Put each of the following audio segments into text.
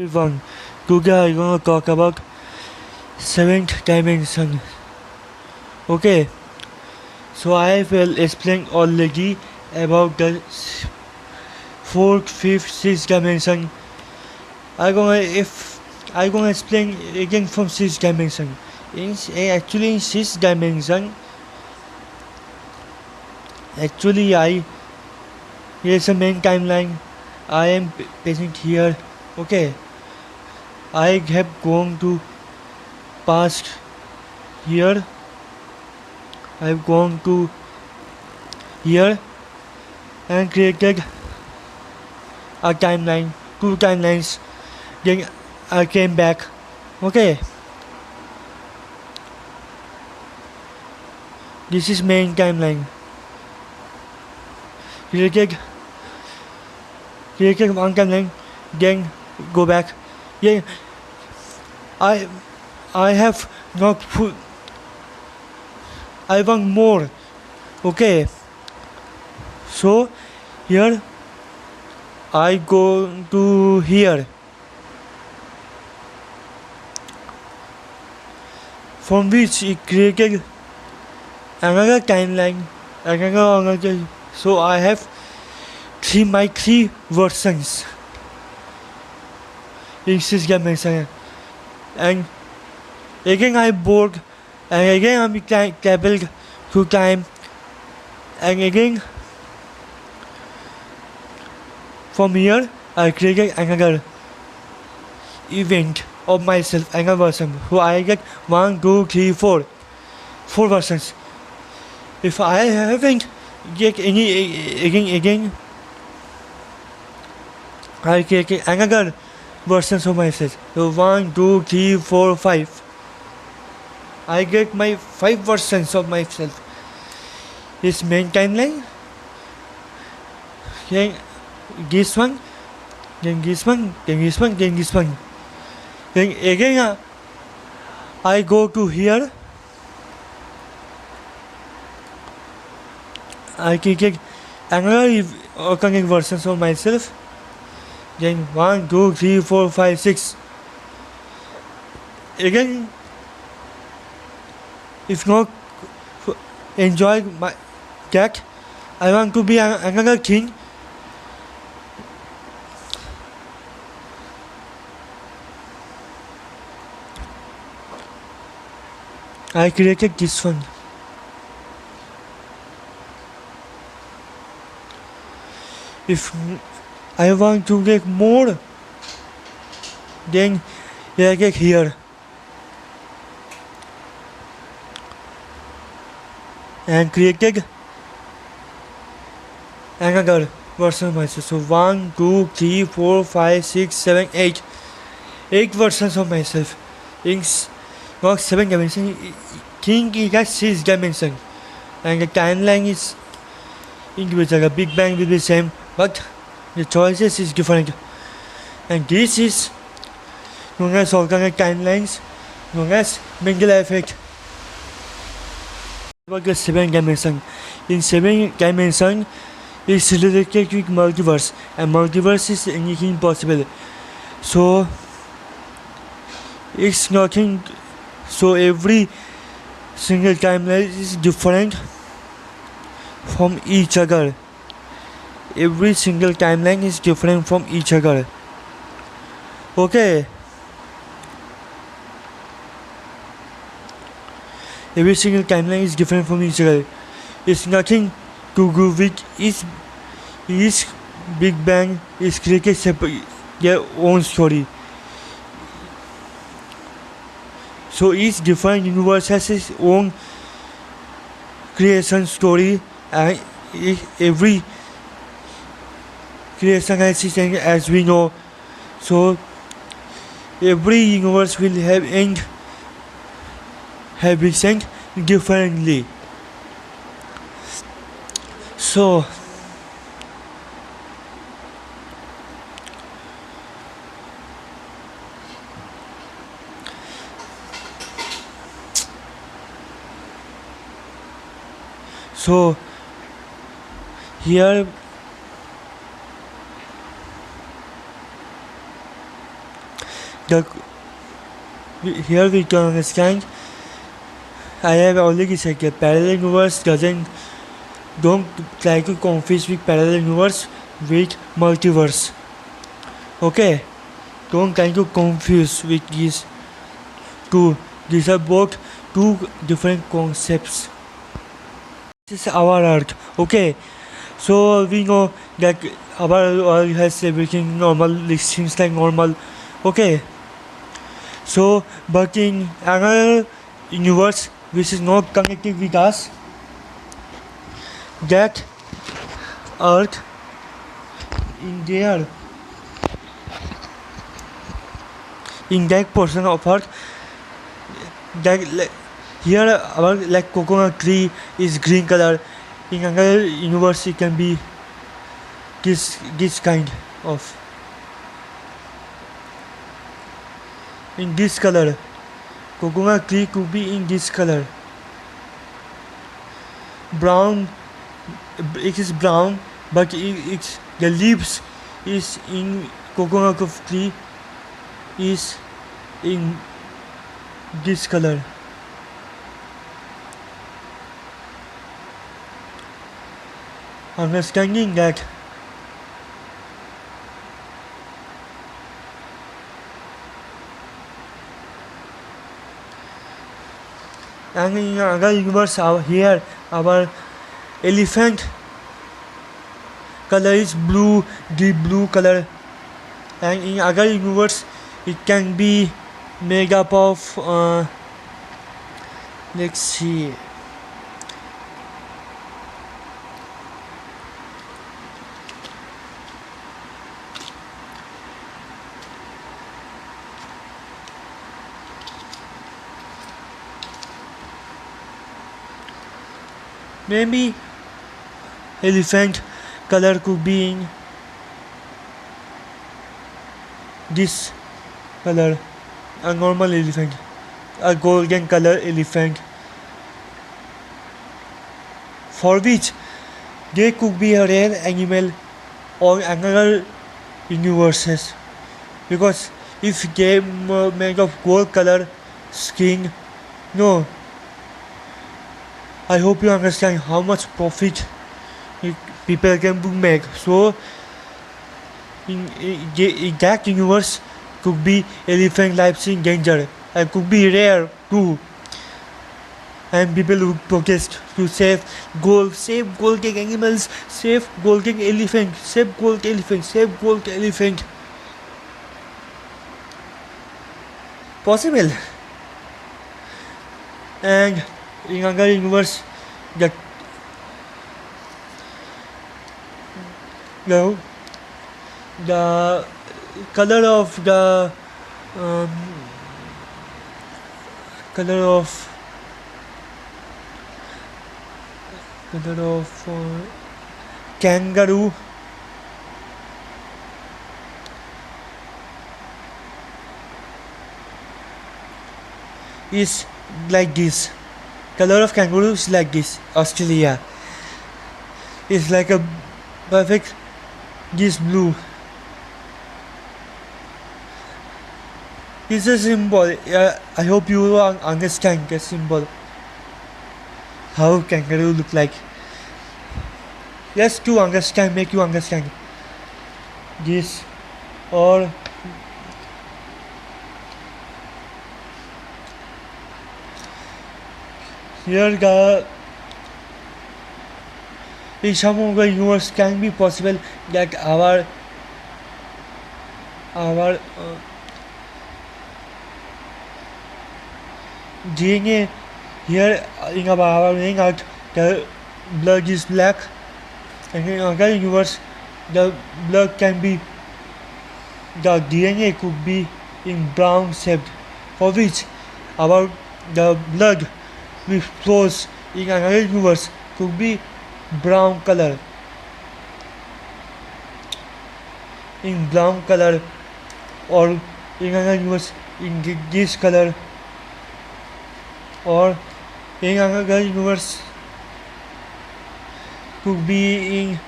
Everyone, today I'm gonna talk about seventh dimension. Okay, so I will explain already about the fourth, fifth, sixth dimension. I'm gonna explain again from sixth dimension. Actually in sixth dimension, I here's a main timeline. I am present here. Okay, I have gone to past here. I've gone to here and created a timeline, two timelines. Then I came back. Okay, this is main timeline. Created one timeline, then go back. Yeah, I I have not put. I want more. Okay, so here I go to here. From which it created another timeline, another. So I have my three versions in this dimension, and again I bored, and again I'm traveled through time, and again from here I created another event of myself, another version. So I get 1, 2, 3, 4 versions. If I haven't get any again I create another versions of myself. So 1, 2, 3, 4, 5. I get my 5 versions of myself. This main timeline. Then this one, then this one, then this one, then this one. Then again I go to here. I create another organic versions of myself. Then 1, 2, 3, 4, 5, 6. Again, if not enjoy my that, I want to be another king. I created this one. If I want to get more, then I get here. And created another version of myself. So 1, 2, 3, 4, 5, 6, 7, 8. 8 versions of myself. In not 7 dimensions. King is at 6 dimensions. And the timeline is individual. The Big Bang will be the same, but the choices is different. And this is known as alternate timelines, known as Mandela effect. About the 7 dimension. In 7 dimension, it's related with multiverse, and multiverse is anything possible. So it's nothing. So every single timeline is different from each other. Every single timeline is different from each other. Okay. Every single timeline is different from each other. It's nothing to do with each Big Bang is created separate their own story. So each different universe has its own creation story, and every creation has its end, as we know. So every universe will have end, have its end differently. So here the here we can understand. I have already said that parallel universe don't try to confuse with parallel universe with multiverse. Okay, don't try to confuse with these two. These are both two different concepts. This is our Earth. Okay, so we know that our Earth has everything normal. It seems like normal. Okay, so but in another universe which is not connected with us, that Earth in that portion of Earth, that here our like coconut tree is green color. In another universe it can be this kind of, in this color. Coconut tree could be in this color, brown. It is brown, but it's the leaves is in coconut tree is in this color. Understanding that and in another universe here our elephant color is blue, deep blue color, and in other universe it can be made up of let's see, maybe elephant color could be in this color, a normal elephant, a golden color elephant, for which they could be a rare animal or another universes, because if they made of gold color skin, no, I hope you understand how much profit people can make. So in that universe could be elephant lives in danger and could be rare too, and people would protest to save golden animals, save golden elephant, save gold elephant, save gold elephant. Possible. And in another universe, the no, the color of the color of kangaroo is like this. Color of kangaroo is like this. Australia is like a perfect this blue. It's a symbol. I hope you understand the symbol. How kangaroo look like. Just to understand, make you understand this, or here the in some of the universe can be possible that our DNA here in our ring out the blood is black, and in another universe the blood can be, the DNA could be in brown shaped, for which the blood which flows in another universe could be brown color, in brown color, or in another universe in this color, or in another universe could be in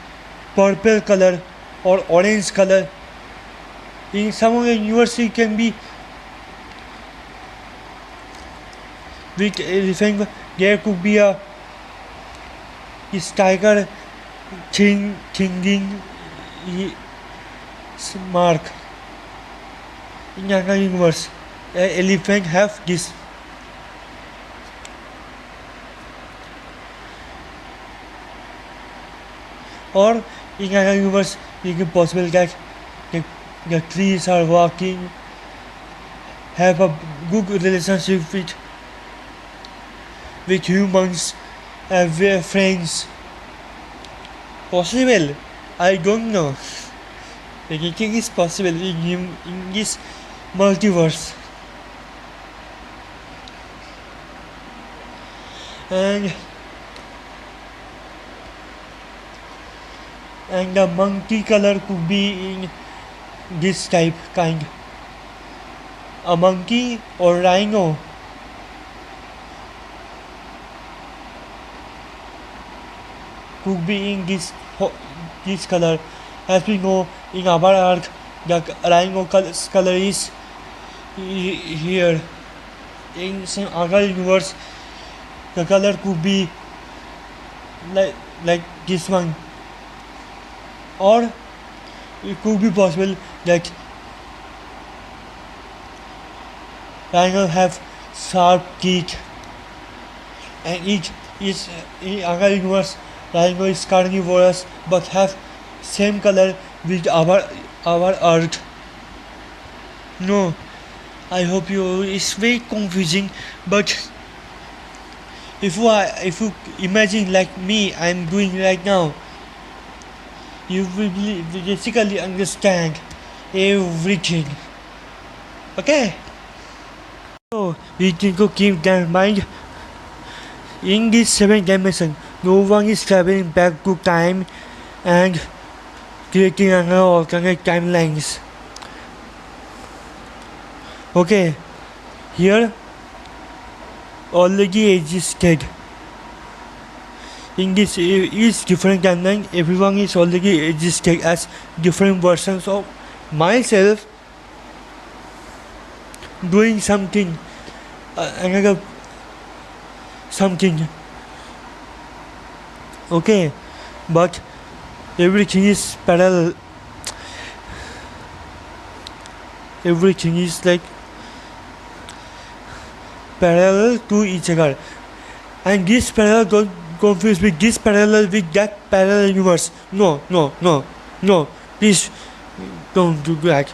purple color or orange color. In some of the universe it can be with elephant. There could be a tiger thinking mark. In another universe, an elephant have this. Or in another universe, it is possible that the trees are walking, have a good relationship with humans, with friends. Possible? I don't know. Anything is possible in this multiverse. And the monkey color could be in this kind. A monkey or rhino. Could be in this color. As we know, in our arc, the rhino color is here. In some other universe, the color could be like this one. Or it could be possible that rhino have sharp teeth, and each is in other universe rhino is carnivorous but have same color with our earth. No, I hope it's very confusing, but if you imagine like me I'm doing right now, you will basically understand everything. Okay? So we need to keep that in mind. In this 7th dimension, no one is traveling back to time and creating another alternate timelines. Okay, here already existed. In this each different timeline, everyone is already existed as different versions of myself doing something, another something. Okay, but everything is parallel. Everything is like parallel to each other, and this parallel don't confuse with this parallel with that parallel universe. No. Please don't do that.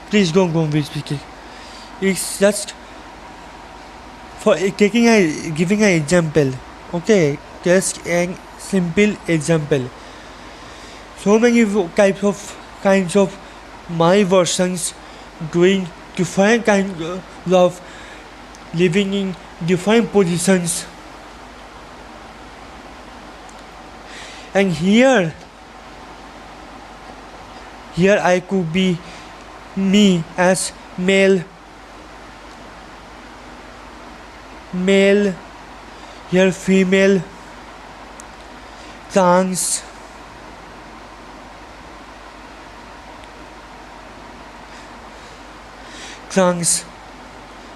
Please don't confuse with it. It's just for giving an example. Okay, just a simple example. So many kinds of my versions doing different kinds of living in different positions. And here I could be me as male, here female, trans,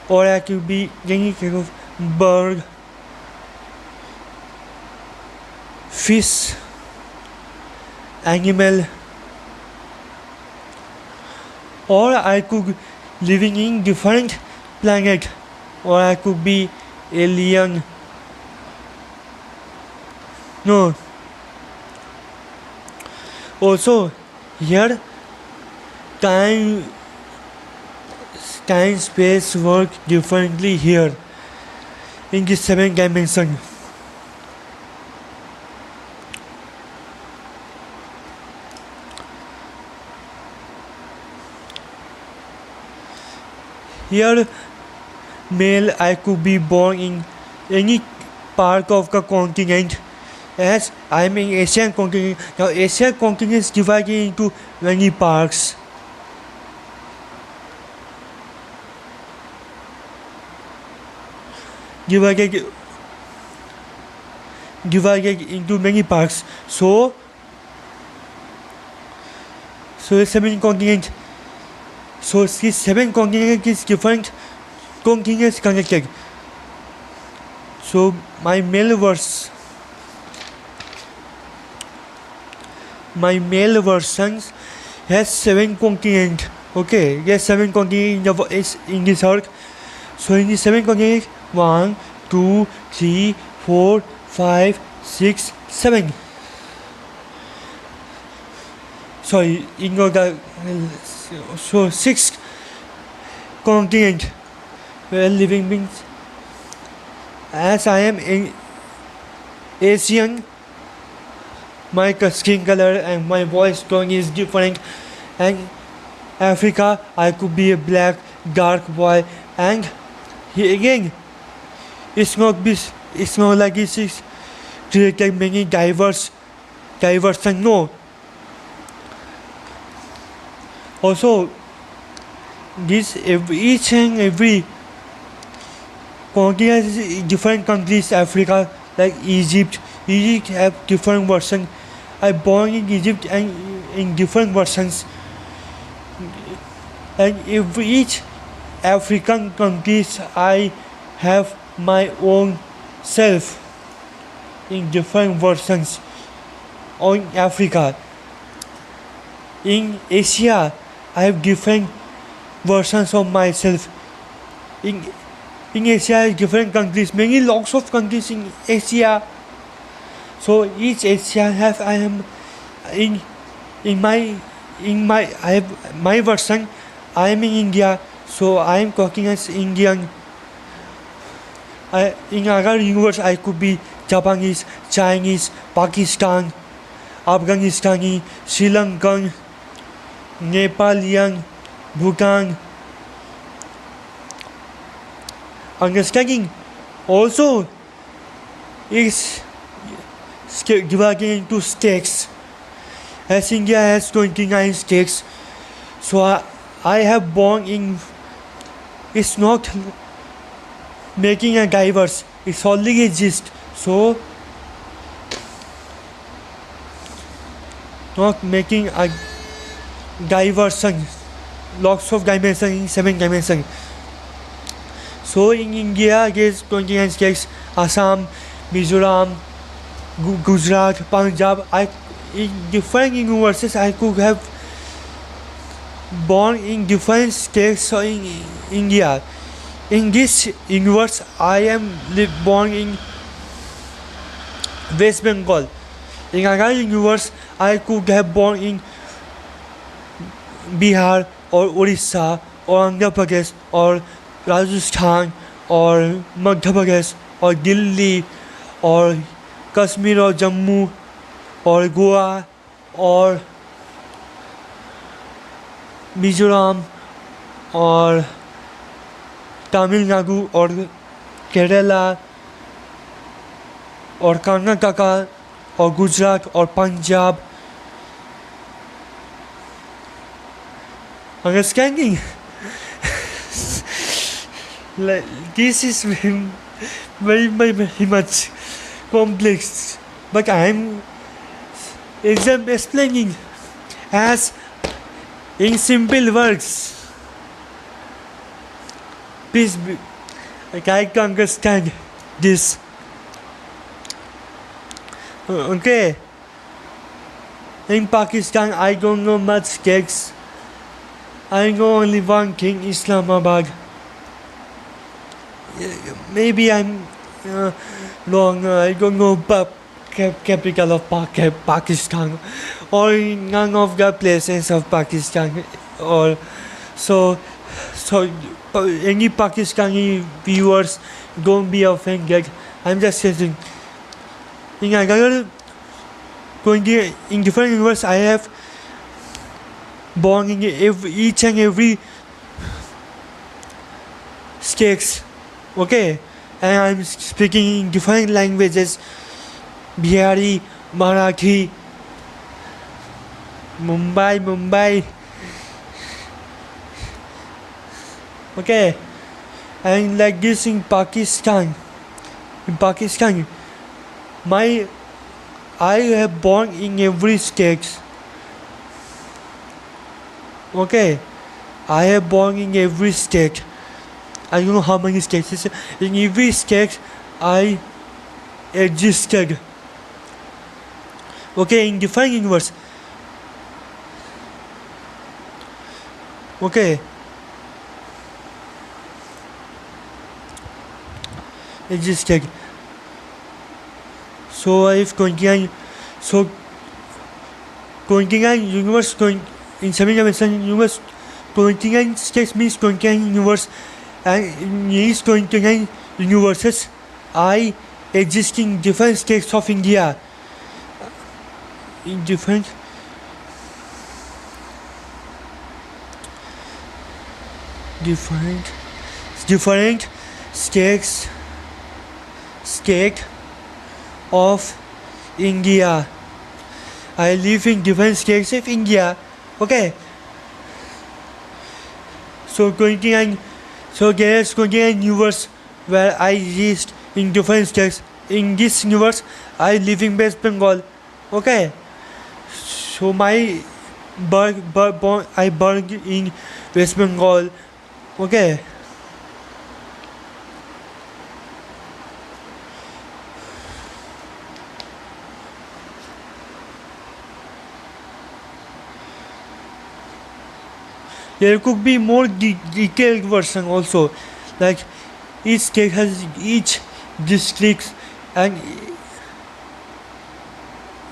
or I could be any kind of bird, fish, animal, or I could living in different planet, or I could be alien. No. Also, here time space work differently here in the 7th dimension. Here, male, I could be born in any part of the continent. As I'm in Asian continent. Now Asian continent is divided into many parts. Divided into many parts. So the 7th continent So these 7 continents is different continents connected. So my male version has 7 continents. Okay, yes, 7 continents in this earth. So in the 7 continents, 1, 2, 3, 4, 5, 6, 7. Sorry, ignore the so 6 continents where living beings. As I am in Asian, my skin color and my voice tone is different. And Africa, I could be a black, dark boy. And again, it's not like it is created many diverse and no. Also, each and every continent is different countries. Africa, like Egypt have different versions. I born in Egypt and in different versions. And each African countries, I have my own self in different versions. On Africa, in Asia, I have different versions of myself. In Asia, different countries, many lots of countries in Asia. So each Asia have I am in my I have my version. I am in India, so I am talking as Indian. In other universe, I could be Japanese, Chinese, Pakistan, Afghanistani, Sri Lankan, Nepalian, Bhutan. Understanding also is divided into states. As India has 29 states, so I have born in. It's not making a diverse. It's only exist. So not making a diversion. Lots of dimensions in 7 dimensions. So in India, there's 29 states: Assam, Mizoram, Gujarat, Punjab. In different universes, I could have born in different states in India. In this universe, I am born in West Bengal. In another universe, I could have born in Bihar or Orissa or Andhra Pradesh or Rajasthan or Madhya Pradesh or Delhi or Kashmir or Jammu or Goa or Mizoram or Tamil Nadu or Kerala or Karnataka or Gujarat or Punjab. Understanding? This is very much complex, but I am explaining as in simple words. Please, I can understand this. Okay. In Pakistan, I don't know much cakes. I know only one king, Islamabad. Maybe I'm wrong. I don't know capital of Pakistan or none of the places of Pakistan. Or so any Pakistani viewers, don't be offended. I'm just saying. In another 20 in different universe, I have born in each and every states. Okay, and I'm speaking in different languages: Bihari, Marathi, Mumbai. Okay, and like this in Pakistan. I have born in every state. Okay, I have born in every state. I don't know how many states. In every state, I existed. Okay, in different universe. Okay. Existed. So if 29, so 29 universe going in 7 dimension universe, 29 states means 29 universe, and in these 29 universes, I exist in different states of India. In different states state of India. I live in different states of India. Okay. So 29. So there's 29 universe where I exist in different states. In this universe, I live in West Bengal. Okay. So I born in West Bengal. Okay. There could be more detailed version also, like each state has each district and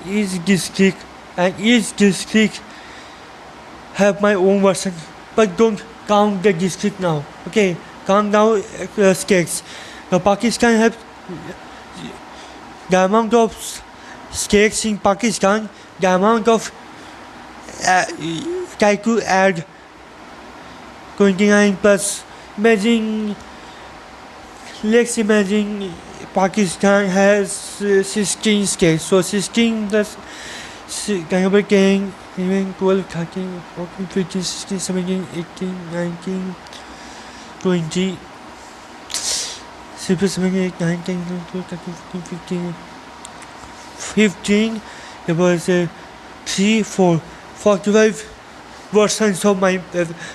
each district have my own version, but don't count the district now. Okay, count now states. Now Pakistan have the amount of states in Pakistan, the amount of try to add 29 plus. Let's imagine Pakistan has 16 states. So 16 plus 10, 12, 13, 14, 15, 16, 17, 18, 19, 20, 17, 18, 19, 12, 13, 14, 15. There was 3, 4, 45 versions of my.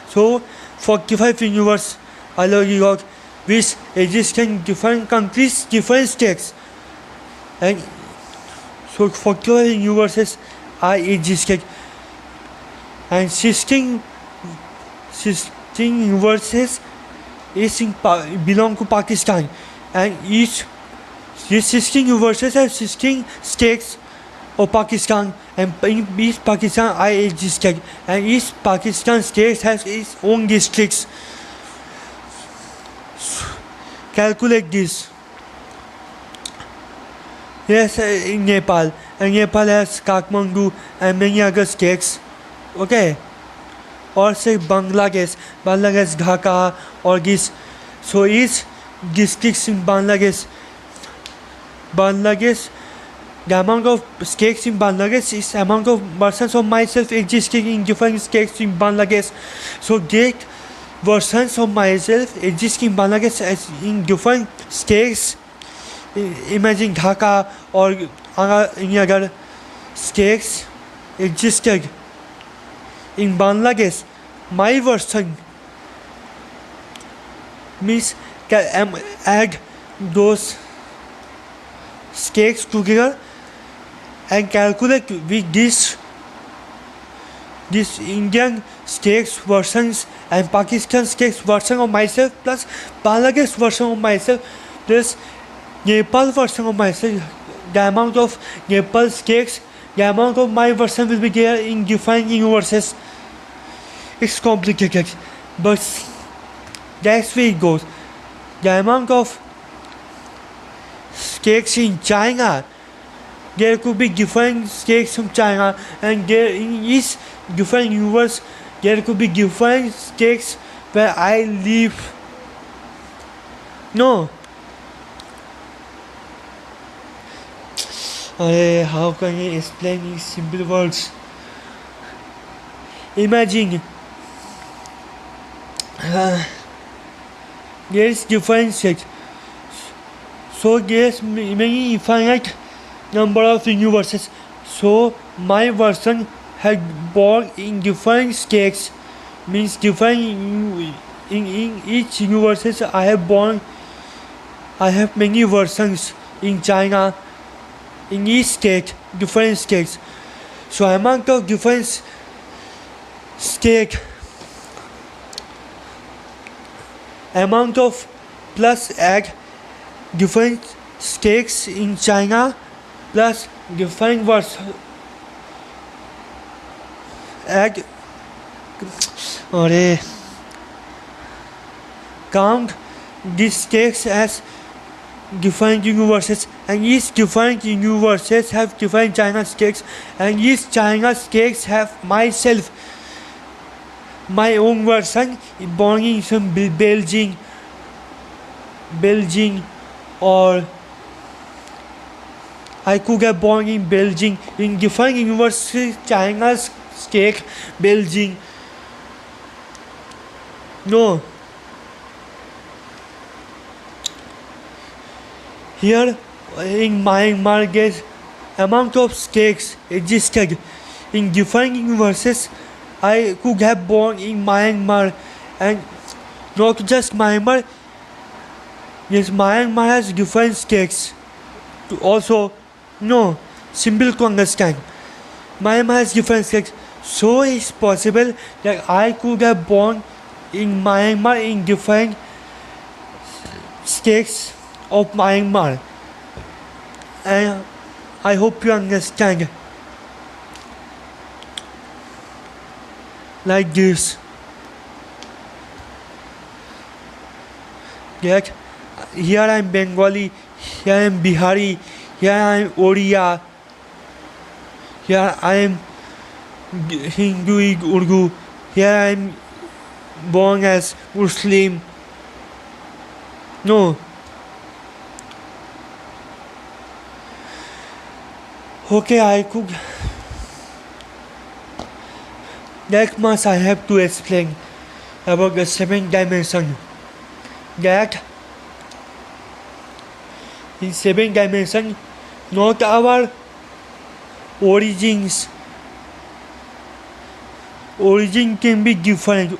So 45 universe already got, which exist in different countries, different states, and so 45 universes are existed, and 16 universes belong to Pakistan, and these 16 universes have 16 states of Pakistan, and in each Pakistan I existed, and each Pakistan state has its own districts. Calculate this. Yes, in Nepal, and Nepal has Kathmandu and many other states. Okay, or say Bangladesh, Dhaka, or this. So each districts in Bangladesh, the amount of states in Bangladesh is amount of versions of myself existing in different states in Bangladesh. So get versions of myself existing in Bangladesh as in different states. Imagine Dhaka or any other states existed in Bangladesh. My version means add those states together and calculate with this Indian states versions and Pakistan states version of myself plus Bangladesh version of myself plus Nepal version of myself. The amount of Nepal states, the amount of my version will be there in different universes. It's complicated, but that's where it goes. The amount of states in China, there could be different states from China, and there in each different universe there could be different states where I live. No, how can I explain in simple words? Imagine there is different states. So there's many infinite number of universes. So my version had born in different states means different in each universes I have many versions in China, in each state, different states. So amount of different state, amount of plus add different states in China plus different version add or count these states as different universes, and each different universes have different China states, and each China states have myself, my own version born in some Belgium, or I could have born in Belgium in different universes, China's state, Belgium. No. Here in Myanmar, guess amount of states existed in different universes. I could have born in Myanmar, and not just Myanmar. Yes, Myanmar has different states. Also, no, simple to understand. Myanmar has different states, so it's possible that I could have born in Myanmar in different states of Myanmar, and I hope you understand. Like this. That here I am Bengali, here I am Bihari, here I am Oriya, here I am Hindu Urdu, here I am born as Muslim. No. Okay, I could. That much I have to explain about the 7th dimension. That in 7th dimension, not our origins. Origin can be different.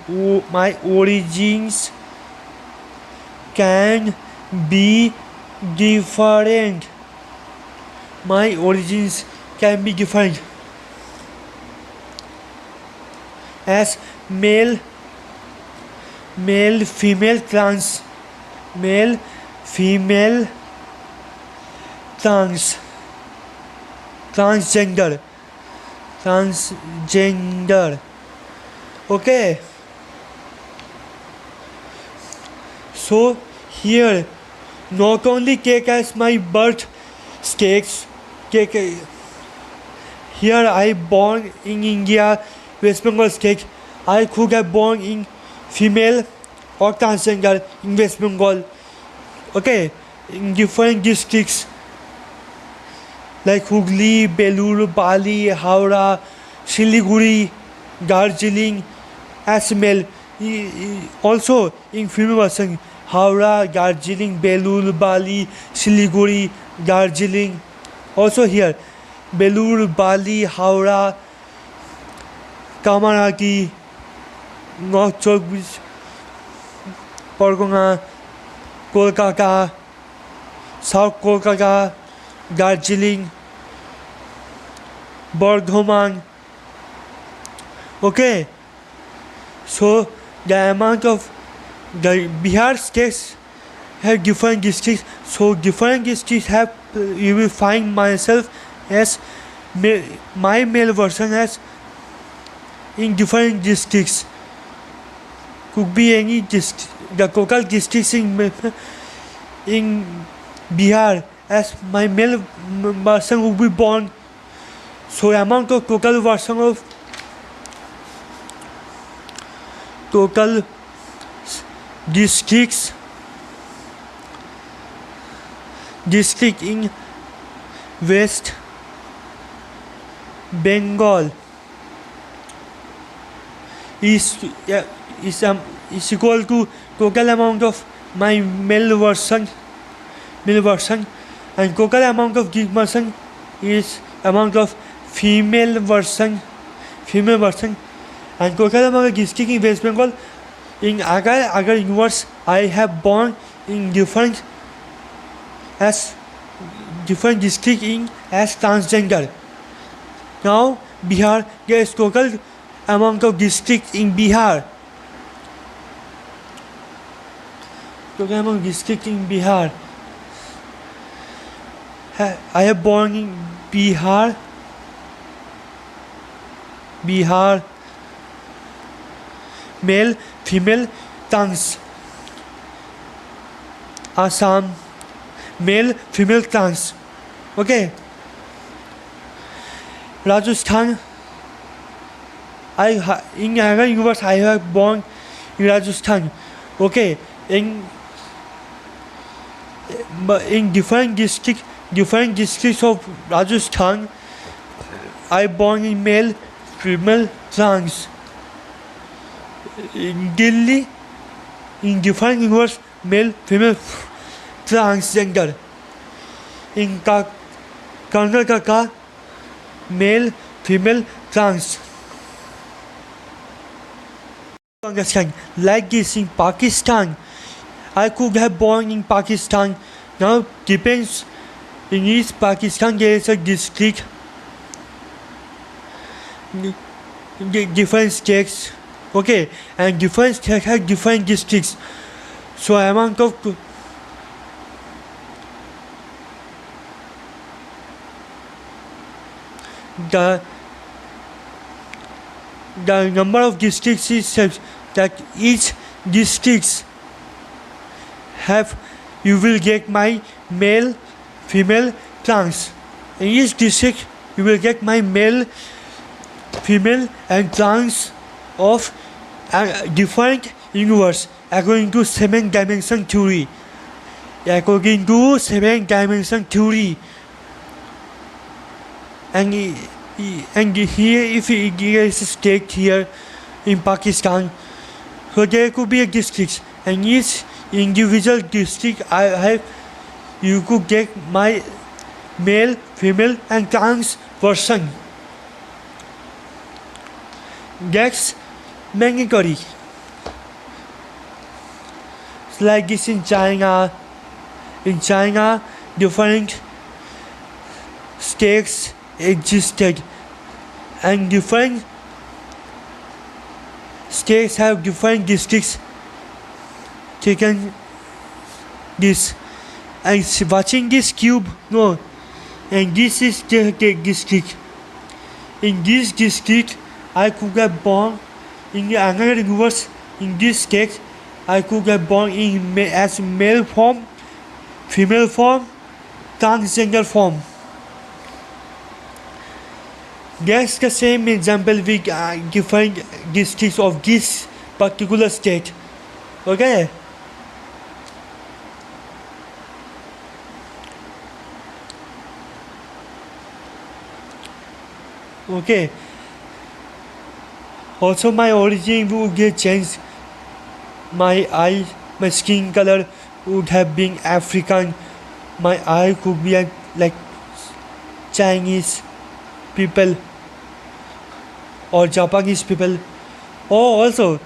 My origins can be different. My origins can be different. As male, female, trans, male, female, transgender. Okay. So here, not only take as my birth states, here I born in India, West Bengal state. I could have born in female or transgender in West Bengal. Okay, in different districts like Hooghly, Belur, Bali, Howrah, Siliguri, Darjeeling, as male. Also in female version, Howrah, Darjeeling, Belur, Bali, Siliguri, Darjeeling. Also here, Belur, Bali, Howrah, Kamaraki, North Chowbish Pargana, Kolkata, South Kolkata, Darjeeling, Bardhaman. Okay, so the amount of the Bihar states have different districts. So different districts have, you will find myself as my male version as in different districts. Could be any district, the total districts in Bihar as my male version will be born. So amount of total version of total districts in West Bengal is equal to total amount of my male version, and total amount of this version is amount of female version, and total number of districts in West Bengal. In Agar universe, I have born in different district in as transgender. Now Bihar, there is total amount of districts in Bihar. Total amount of districts in Bihar. I have born in Bihar. Male, female, trans. Assam, male, female, trans. Okay. Rajasthan. In another universe, I have born in Rajasthan. Okay. In different districts of Rajasthan, I born in male, female, trans. In Delhi, in different universe, male, female, transgender. In Karnataka, male, female, trans. Understand? Like this in Pakistan, I could have born in Pakistan. Now depends. In East Pakistan, there is a district, different states. Okay, and different states have different districts. So amount of the number of districts is such that each districts have, you will get my male, female, trans. In each district you will get my male, female and trans of different universe according to 7-dimension theory. According to 7-dimension theory. And here, if there is a state here in Pakistan, so there could be a district, and each individual district you could get my male, female and trans person. That's mandatory. It's like this in China. In China, different states existed, and different states have different districts taken this. And watching this cube, no, and this is the district. In this district, I could have born in another universe. In this state, I could have born as male form, female form, transgender form. That's the same example with different districts of this particular state. Okay? Okay. Also, my origin would get changed. My skin color would have been African. My eye could be like Chinese people or Japanese people. Oh, also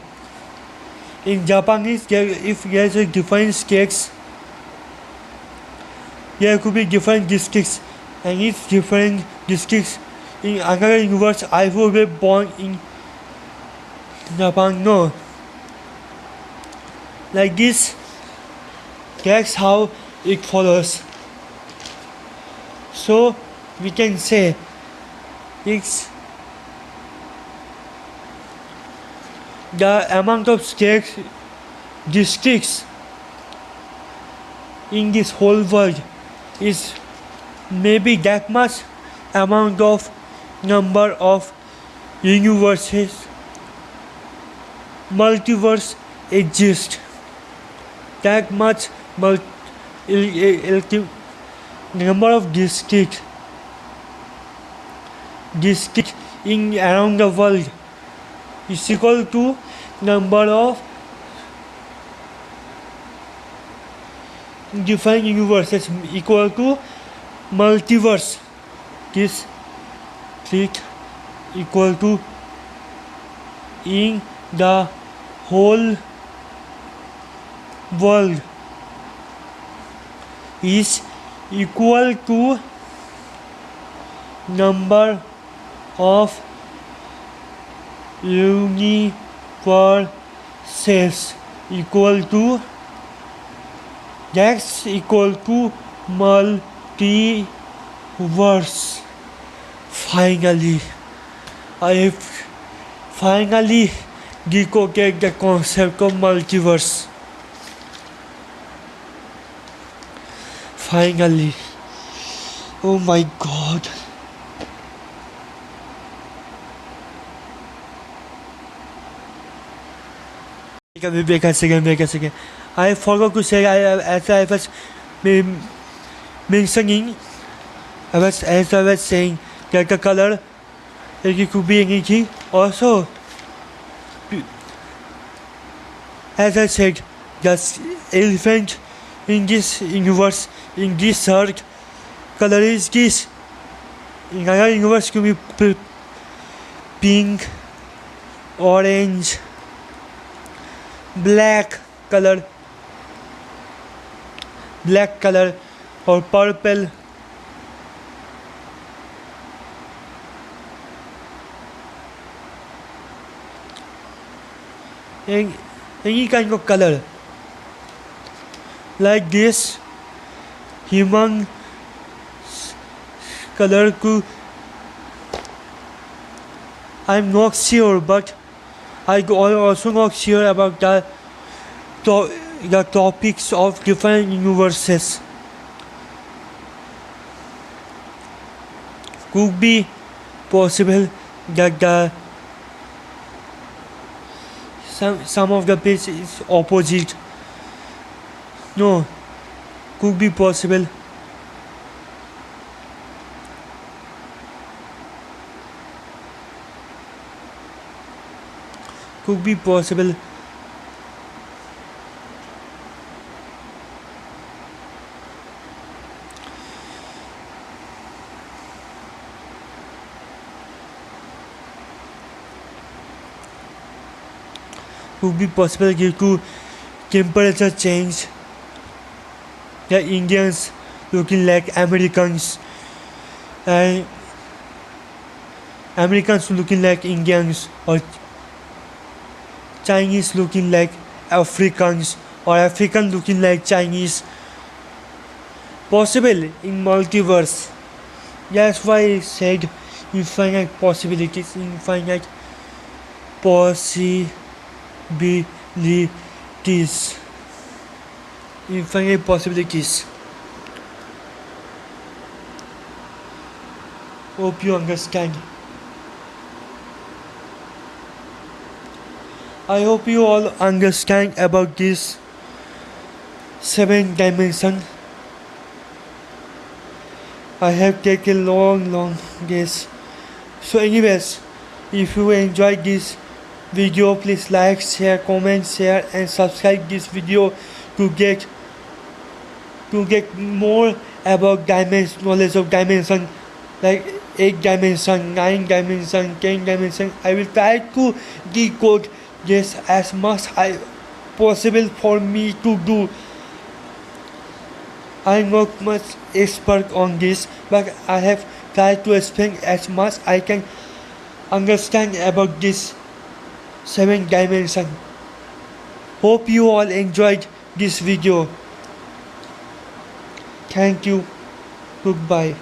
in Japanese, if there's a different states, there could be different districts, and each different districts in another universe, I will be born in Japan. No, like this. That's how it follows. So we can say it's the amount of states, districts in this whole world is maybe that much amount of number of universes, multiverse exist. That much number of districts in around the world is equal to number of different universes equal to multiverse. This trick equal to in the whole world is equal to number of universes equal to that's equal to multiverse. Finally, I finally get the concept of multiverse. Finally. Oh my god. Wait a second. I forgot to say as I was mentioning, as I was saying that the color it could be anything. Also, as I said, the elephant in this universe, in this earth, color is this. In another universe could be pink, orange, black color or purple. Any kind of color like this human color could, I'm not sure, but I also not sure about the topics of different universes. Could be possible that some of the page is opposite. No, could be possible. Could be possible. Could be possible due to temperature change. The Indians looking like Americans and Americans looking like Indians, or Chinese looking like Africans, or African looking like Chinese. Possible in multiverse. That's why I said infinite possibilities, infinite possibilities. Infinite possibilities. Hope you understand. I hope you all understand about this 7 dimension. I have taken long guess. So anyways, if you enjoyed this video, please like, share, comment, share and subscribe this video to get more about knowledge of dimension, like 8 dimension, 9 dimension, 10 dimension. I will try to decode this as much as possible for me to do. I'm not much expert on this, but I have tried to explain as much I can understand about this 7 dimension. Hope you all enjoyed this video. Thank you. Goodbye.